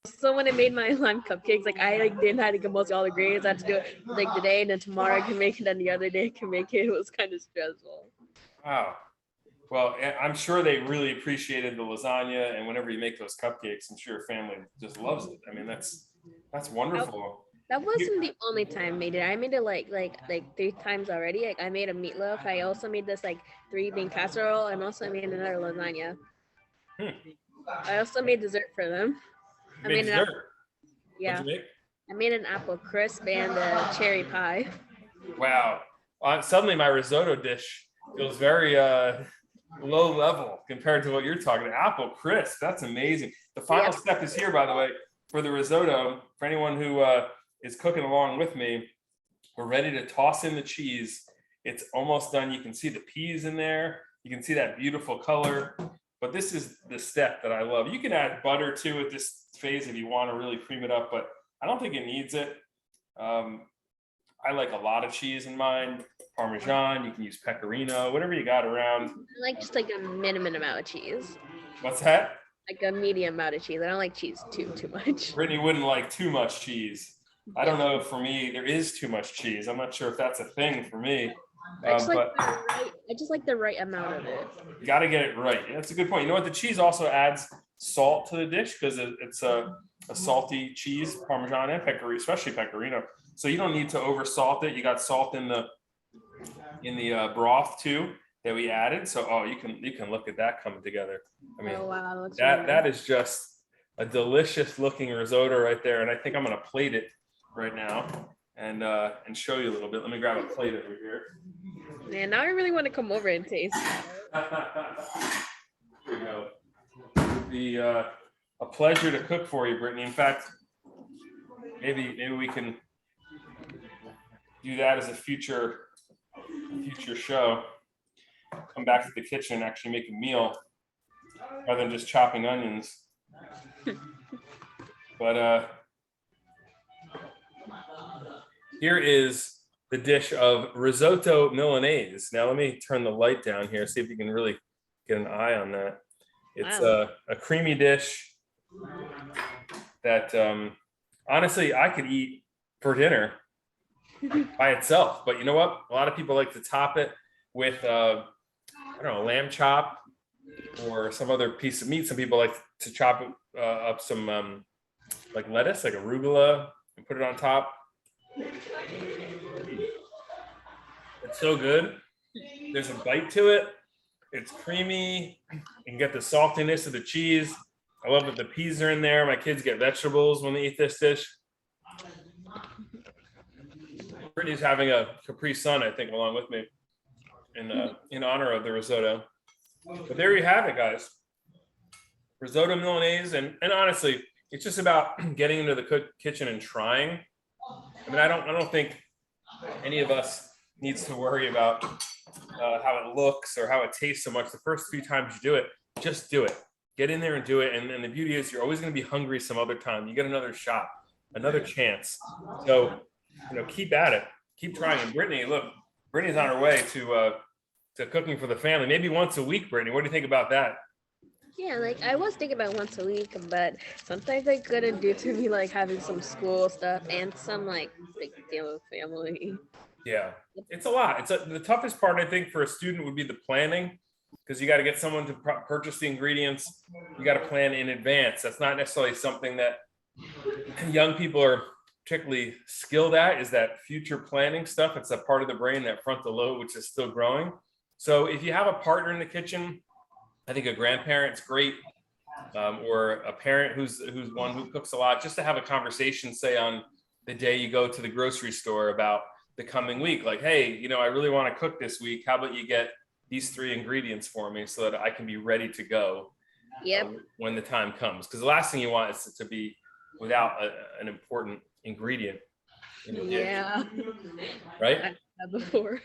So when I made my lime cupcakes, like I like didn't have to get most of all the ingredients. I had to do it like today, and then tomorrow I can make it, and the other day I can make it. It was kind of stressful. Wow. Well, I'm sure they really appreciated the lasagna, and whenever you make those cupcakes, I'm sure your family just loves it. I mean, that's wonderful. That wasn't the only time I made it. I made it like 3 times already. Like I made a meatloaf. I also made this like 3-bean casserole, and also I made another lasagna. I also made dessert for them. I made dessert. Yeah. What'd you make? I made an apple crisp and a cherry pie. Wow. Suddenly my risotto dish feels very low level compared to what you're talking about. Apple crisp. That's amazing. The final step is here, by the way, for the risotto. For anyone who is cooking along with me, we're ready to toss in the cheese. It's almost done. You can see the peas in there. You can see that beautiful color. But this is the step that I love. You can add butter too at this phase if you want to really cream it up, but I don't think it needs it. I like a lot of cheese in mine. Parmesan, you can use pecorino, whatever you got around. I like just like a minimum amount of cheese. What's that? Like a medium amount of cheese. I don't like cheese too much. Brittany wouldn't like too much cheese. I don't know if for me there is too much cheese. I'm not sure if that's a thing for me. I just like the right amount of it. You got to get it right. That's a good point. You know what? The cheese also adds salt to the dish because it's a salty cheese, Parmesan and pecorino, especially pecorino. So you don't need to over salt it. You got salt in the broth too that we added. So you can look at that coming together. I mean, oh, wow, that is just a delicious looking risotto right there. And I think I'm gonna plate it right now and show you a little bit. Let me grab a plate over here. Man, now I really want to come over and taste. Here we go. It'd be a pleasure to cook for you, Brittany. In fact, maybe we can do that as a future future show, come back to the kitchen and actually make a meal rather than just chopping onions. But here is the dish of risotto Milanese. Now let me turn the light down here, see if you can really get an eye on that. It's Wow. a creamy dish that honestly I could eat for dinner by itself. But you know what? A lot of people like to top it with I don't know, lamb chop or some other piece of meat. Some people like to chop up some like lettuce, like arugula, and put it on top. It's so good. There's a bite to it. It's creamy. You can get the saltiness of the cheese. I love that the peas are in there. My kids get vegetables when they eat this dish. Brittany's having a Capri Sun, I think, along with me in honor of the risotto. But there you have it, guys. Risotto Milanese. And honestly, it's just about getting into the kitchen and trying. I mean, I don't think any of us needs to worry about how it looks or how it tastes so much. The first few times you do it, just do it. Get in there and do it. And then the beauty is you're always going to be hungry some other time. You get another shot, another chance. So, keep at it. Keep trying. And Brittany, look, Brittany's on her way to cooking for the family. Maybe once a week, Brittany. What do you think about that? Yeah, like I was thinking about once a week, but sometimes I couldn't due to me like having some school stuff and some like big deal with family. Yeah, it's a lot. The toughest part, I think, for a student would be the planning, because you got to get someone to purchase the ingredients. You got to plan in advance. That's not necessarily something that young people are particularly skilled at, is that future planning stuff. It's a part of the brain, that frontal lobe, which is still growing. So if you have a partner in the kitchen, I think a grandparent's great, or a parent who's one who cooks a lot, just to have a conversation, say on the day you go to the grocery store about the coming week, like, hey, I really want to cook this week. How about you get these 3 ingredients for me so that I can be ready to go when the time comes? Because the last thing you want is to be without an important ingredient in the dish. Yeah. Right? I've had that before.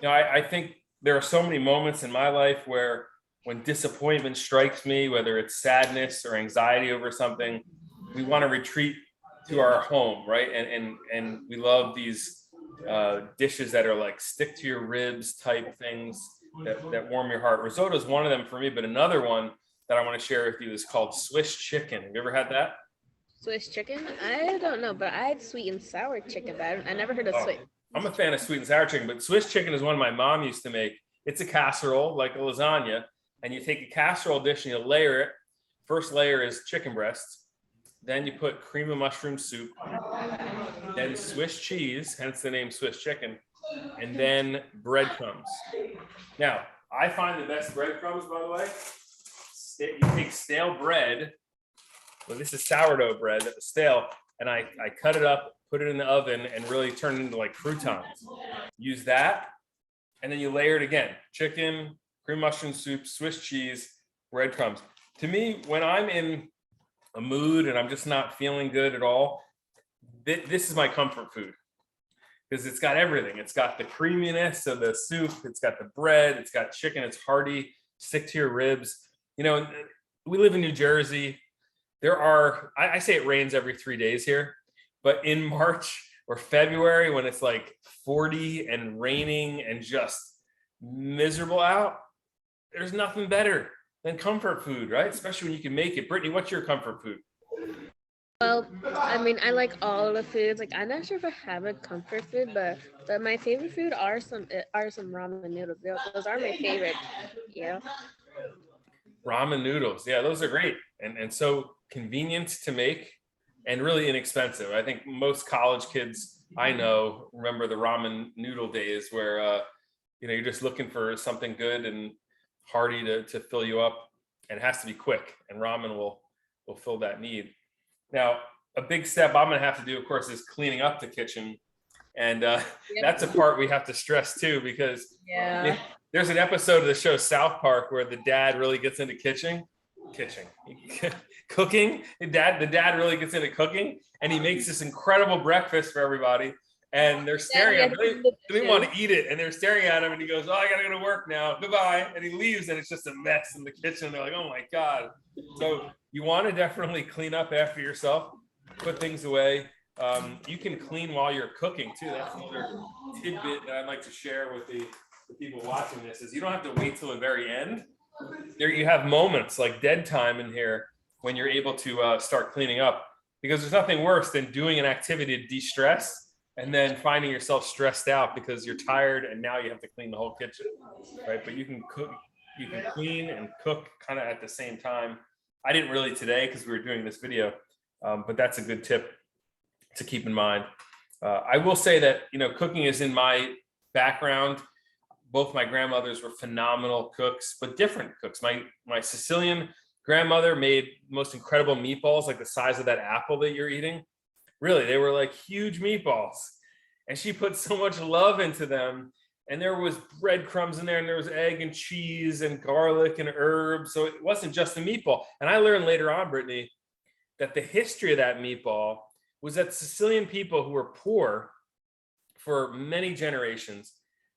I think there are so many moments in my life where when disappointment strikes me, whether it's sadness or anxiety over something, we want to retreat to our home, right? And we love these dishes that are like stick to your ribs type things that warm your heart. Risotto is one of them for me, but another one that I want to share with you is called Swiss chicken. Have you ever had that? Swiss chicken? I don't know, but I had sweet and sour chicken, but I never heard of sweet. I'm a fan of sweet and sour chicken, but Swiss chicken is one my mom used to make. It's a casserole, like a lasagna, and you take a casserole dish and you layer it. First layer is chicken breasts. Then you put cream of mushroom soup, then Swiss cheese, hence the name Swiss chicken, and then breadcrumbs. Now, I find the best breadcrumbs, by the way, you take stale bread. Well, this is sourdough bread, stale, and I cut it up, put it in the oven, and really turn it into like croutons. Use that, and then you layer it again. Chicken, cream mushroom soup, Swiss cheese, breadcrumbs. To me, when I'm in a mood and I'm just not feeling good at all, this is my comfort food, because it's got everything. It's got the creaminess of the soup. It's got the bread. It's got chicken. It's hearty. Stick to your ribs. We live in New Jersey. I say it rains every 3 days here, but in March or February, when it's like 40 and raining and just miserable out, there's nothing better than comfort food, right? Especially when you can make it. Brittany, what's your comfort food? Well, I mean, I like all the foods. Like, I'm not sure if I have a comfort food, but my favorite food are some ramen noodles. Those are my favorite. Yeah. Ramen noodles. Yeah, those are great. And so convenient to make and really inexpensive. I think most college kids I know remember the ramen noodle days where, you're just looking for something good and hearty to fill you up, and it has to be quick, and ramen will fill that need. Now, a big step I'm going to have to do, of course, is cleaning up the kitchen. And that's a part we have to stress too, because there's an episode of the show South Park where the dad really gets into cooking. The dad really gets into cooking, and he makes this incredible breakfast for everybody. and they're staring at him. Yeah, They want to eat it, and they're staring at him, and he goes, "Oh, I gotta go to work now. Goodbye." And he leaves, and it's just a mess in the kitchen. They're like, "Oh my God." So you want to definitely clean up after yourself, put things away. You can clean while you're cooking too. That's another tidbit that I'd like to share with the people watching this is you don't have to wait till the very end. There you have moments like dead time in here when you're able to start cleaning up, because there's nothing worse than doing an activity to de-stress and then finding yourself stressed out because you're tired and now you have to clean the whole kitchen, right? But you can cook, you can clean and cook kind of at the same time. I didn't really today because we were doing this video, but that's a good tip to keep in mind. I will say that, you know, cooking is in my background. Both my grandmothers were phenomenal cooks, but different cooks. My Sicilian grandmother made the most incredible meatballs, like the size of that apple that you're eating. Really, they were like huge meatballs. And she put so much love into them. And there was breadcrumbs in there, and there was egg and cheese and garlic and herbs. So it wasn't just a meatball. And I learned later on, Brittany, that the history of that meatball was that Sicilian people who were poor for many generations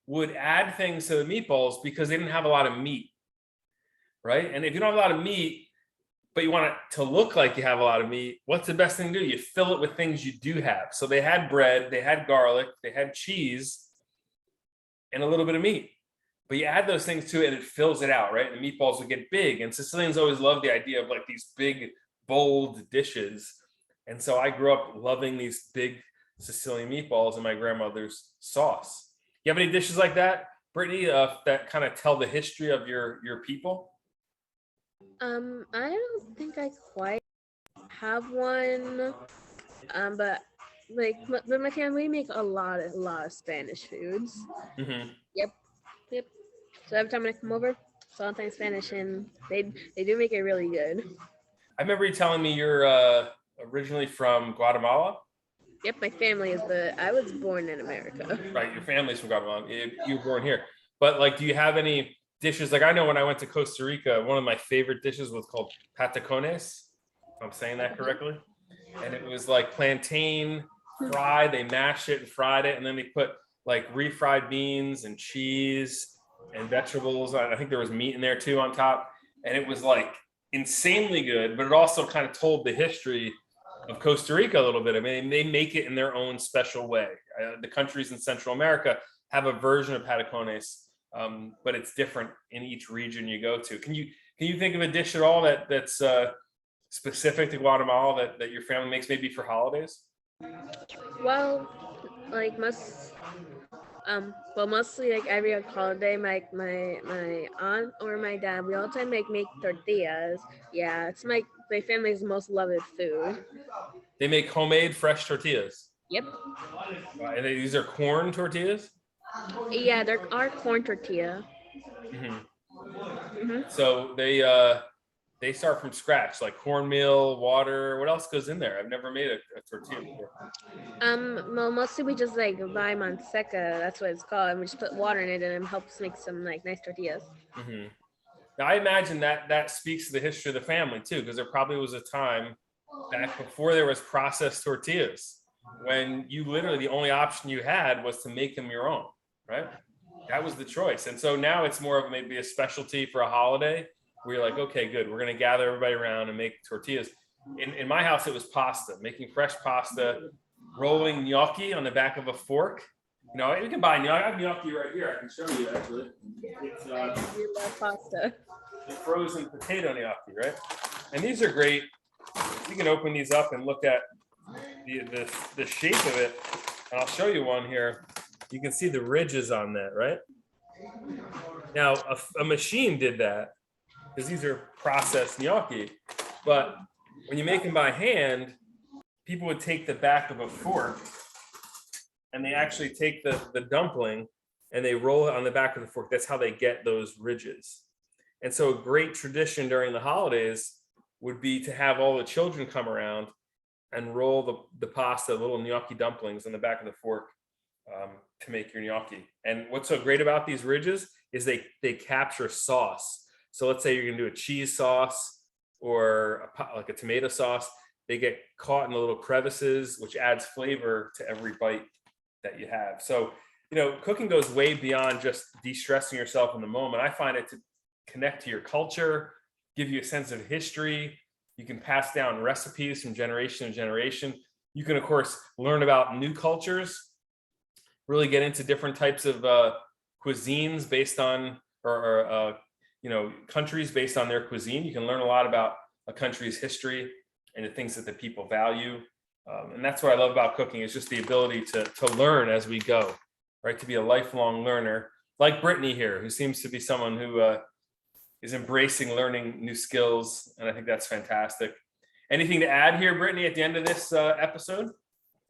would add things to the meatballs because they didn't have a lot of meat, right? And if you don't have a lot of meat, but you want it to look like you have a lot of meat, what's the best thing to do? You fill it with things you do have. So they had bread, they had garlic, they had cheese, and a little bit of meat. But you add those things to it and it fills it out, right? And the meatballs would get big. And Sicilians always love the idea of like these big, bold dishes. And so I grew up loving these big Sicilian meatballs and my grandmother's sauce. You have any dishes like that, Brittany, that kind of tell the history of your people? I don't think I quite have one. But like, with my family, we make a lot of Spanish foods. Mm-hmm. Yep. So every time I come over, it's all in Spanish, and they do make it really good. I remember you telling me you're originally from Guatemala. Yep, my family is I was born in America. Right, your family's from Guatemala. You were born here. But like, do you have any dishes? Like I know when I went to Costa Rica, one of my favorite dishes was called patacones, if I'm saying that correctly. And it was like plantain fried. They mashed it and fried it. And then they put like refried beans and cheese and vegetables. I think there was meat in there too on top. And it was like insanely good, but it also kind of told the history of Costa Rica a little bit. I mean, they make it in their own special way. The countries in Central America have a version of patacones, but it's different in each region you go to. Can you think of a dish at all that's specific to Guatemala that your family makes maybe for holidays? Well, like mostly like every holiday, my aunt or my dad, we all time make tortillas. Yeah, it's my family's most loved food. They make homemade fresh tortillas. Yep. And these are corn tortillas? Yeah, there are corn tortilla. Mm-hmm. Mm-hmm. So they start from scratch, like cornmeal, water. What else goes in there? I've never made a tortilla before. Well, mostly we just like buy manteca, that's what it's called, and we just put water in it, and it helps make some like nice tortillas. Mm-hmm. Now I imagine that speaks to the history of the family too, because there probably was a time back before there was processed tortillas when you literally the only option you had was to make them your own, right? That was the choice. And so now it's more of maybe a specialty for a holiday where you're like, okay, good, we're going to gather everybody around and make tortillas. In my house, it was pasta, making fresh pasta, rolling gnocchi on the back of a fork. You know, you can buy gnocchi. I have gnocchi right here. I can show you actually. It's You love pasta. the frozen potato gnocchi, right? And these are great. You can open these up and look at the shape of it. And I'll show you one here. You can see the ridges on that, right? Now, a machine did that because these are processed gnocchi. But when you make them by hand, people would take the back of a fork and they actually take the dumpling and they roll it on the back of the fork. That's how they get those ridges. And so a great tradition during the holidays would be to have all the children come around and roll the pasta, little gnocchi dumplings on the back of the fork to make your gnocchi. And what's so great about these ridges is they capture sauce. So let's say you're gonna do a cheese sauce or like a tomato sauce. They get caught in the little crevices, which adds flavor to every bite that you have. So, cooking goes way beyond just de-stressing yourself in the moment. I find it to connect to your culture, give you a sense of history. You can pass down recipes from generation to generation. You can, of course, learn about new cultures, really get into different types of cuisines based on, or countries based on their cuisine. You can learn a lot about a country's history and the things that the people value. And that's what I love about cooking, is just the ability to learn as we go, right? To be a lifelong learner, like Brittany here, who seems to be someone who is embracing learning new skills. And I think that's fantastic. Anything to add here, Brittany, at the end of this episode?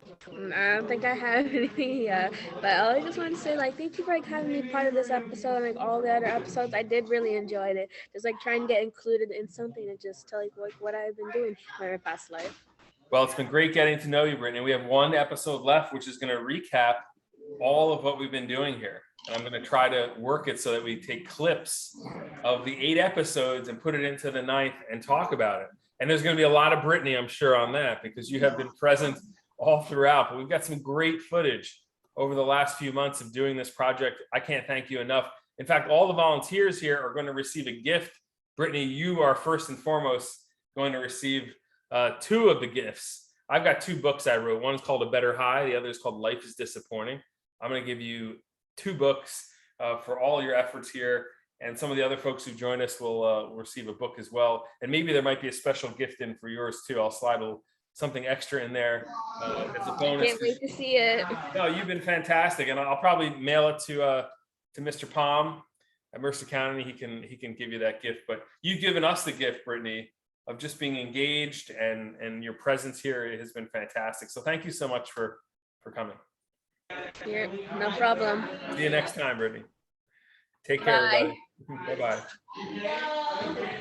I don't think I have anything yet, but I just want to say, thank you for having me part of this episode, and all the other episodes. I did really enjoy it. Just trying to get included in something and just tell what I've been doing in my past life. Well, it's been great getting to know you, Brittany. We have one episode left, which is going to recap all of what we've been doing here. And I'm going to try to work it so that we take clips of the 8 episodes and put it into the 9th and talk about it. And there's going to be a lot of Brittany, I'm sure, on that, because you have been present all throughout. But we've got some great footage over the last few months of doing this project. I can't thank you enough. In fact, all the volunteers here are going to receive a gift. Brittany, you are first and foremost going to receive 2 of the gifts. I've got 2 books I wrote. One is called A Better High. The other is called Life is Disappointing. I'm going to give you 2 books for all your efforts here. And some of the other folks who join us will receive a book as well. And maybe there might be a special gift in for yours too. I'll slide something extra in there as a bonus. Can't wait to see it. No, you've been fantastic. And I'll probably mail it to Mr. Palm at Mercer County. He can give you that gift. But you've given us the gift, Brittany, of just being engaged, and your presence here has been fantastic. So thank you so much for coming. Yeah, no problem. See you next time, Brittany. Take care, Bye. everybody. Bye-bye.